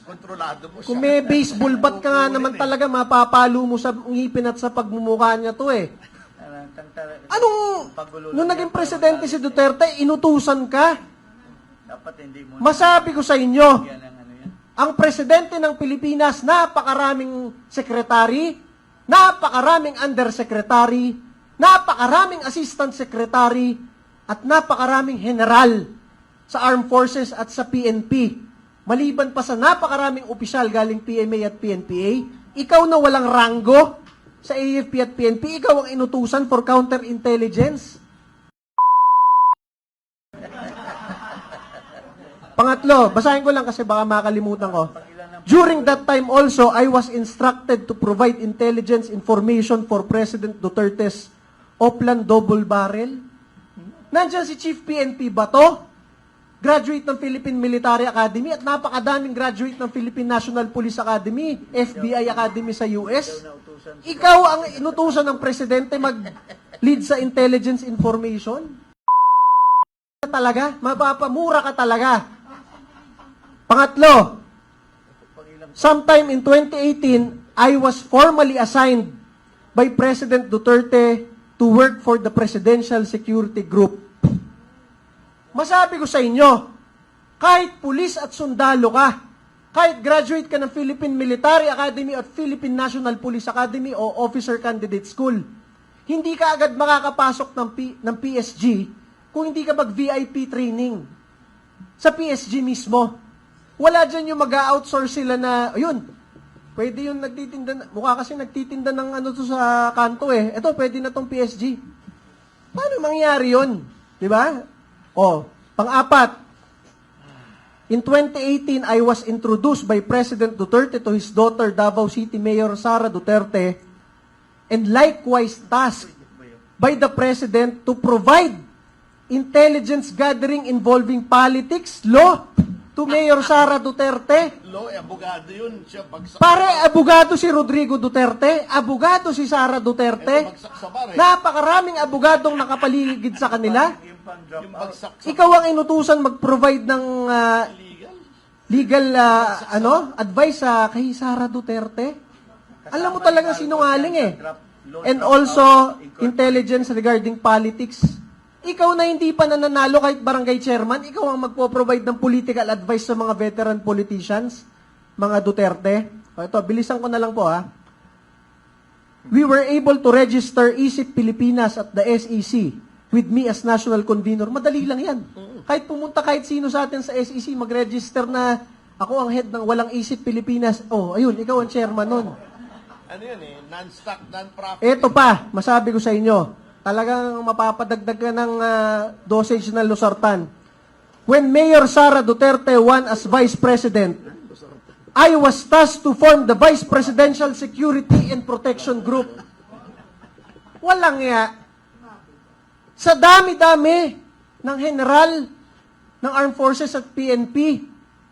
Kontrolado mo siya. Kung may baseball bat ka nga naman talaga, mapapalo mo sa ngipin at sa pagmumukha niya to eh. Anong, nung naging presidente si Duterte, inutusan ka? Dapat hindi mo Masabi ko sa inyo, yan ang ano yan. ang presidente ng Pilipinas, napakaraming sekretary, napakaraming undersecretary, napakaraming assistant secretary, at napakaraming general sa Armed Forces at sa PNP. Maliban pa sa napakaraming opisyal galing PMA at PNPA, ikaw na walang ranggo sa AFP at PNP, ikaw ang inutusan for counterintelligence. Pangatlo, basahin ko lang kasi baka makalimutan ko. During that time also, I was instructed to provide intelligence information for President Duterte's Oplan Double Barrel. Nandiyan si Chief PNP Bato, graduate ng Philippine Military Academy at napakadaming graduate ng Philippine National Police Academy, FBI Academy sa US. Ikaw ang inutusan ng presidente mag-lead sa intelligence information? Talaga? Mapapamura ka talaga. Pangatlo, sometime in 2018, I was formally assigned by President Duterte to work for the Presidential Security Group. Masabi ko sa inyo, kahit pulis at sundalo ka, kahit graduate ka ng Philippine Military Academy at Philippine National Police Academy o Officer Candidate School, hindi ka agad makakapasok ng PSG kung hindi ka mag-VIP training sa PSG mismo. Wala dyan yung mag-outsource sila na, ayun, pwede yung nagtitinda, mukha kasi nagtitinda ng ano to sa kanto eh. Ito, pwede na tong PSG. Paano mangyari yun? Diba? Oh, pang-apat, in 2018, I was introduced by President Duterte to his daughter, Davao City Mayor Sara Duterte, and likewise tasked by the President to provide intelligence gathering involving politics, law, to Mayor Sara Duterte. Lo, abogado yun. Siya bagsak. Pare, abogado si Rodrigo Duterte, abogado si Sara Duterte. Bagsak sa bar eh. Napakaraming abogadong nakapaligid sa kanila. Yung bagsak sa Ikaw ang inutusan mag-provide ng legal advice kay Sara Duterte. Alam mo talagang sinungaling eh. And also, intelligence regarding politics. Ikaw na hindi pa nananalo kahit barangay chairman, ikaw ang magpo-provide ng political advice sa mga veteran politicians, mga Duterte. O ito, bilisan ko na lang po ha. We were able to register ISIP Pilipinas at the SEC with me as national convener. Madali lang yan. Kahit pumunta kahit sino sa atin sa SEC, mag-register na ako ang head ng walang ISIP Pilipinas. Oh, ayun, ikaw ang chairman nun. ano yun eh, non-stock, non-profit. Ito pa, masabi ko sa inyo, talagang mapapadagdag ka ng dosage na losartan. When Mayor Sara Duterte won as Vice President, I was tasked to form the Vice Presidential Security and Protection Group. Walang nga. Sa dami-dami ng general ng Armed Forces at PNP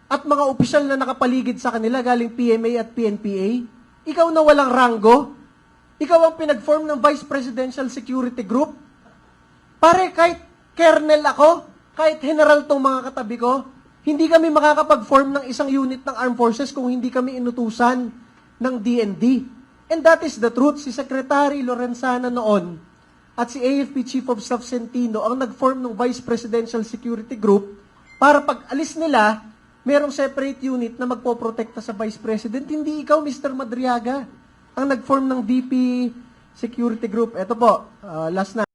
at mga opisyal na nakapaligid sa kanila galing PMA at PNPA, ikaw na walang ranggo, ikaw ang pinag-form ng Vice Presidential Security Group. Pare, kahit colonel ako, kahit general tong mga katabi ko, hindi kami makakapag-form ng isang unit ng Armed Forces kung hindi kami inutusan ng DND. And that is the truth. Si Secretary Lorenzana noon at si AFP Chief of Staff Centino ang nag-form ng Vice Presidential Security Group para pag alis nila, merong separate unit na magpoprotekta sa Vice President. Hindi ikaw, Mr. Madriaga, ang nag-form ng VP Security Group. Ito po, last na.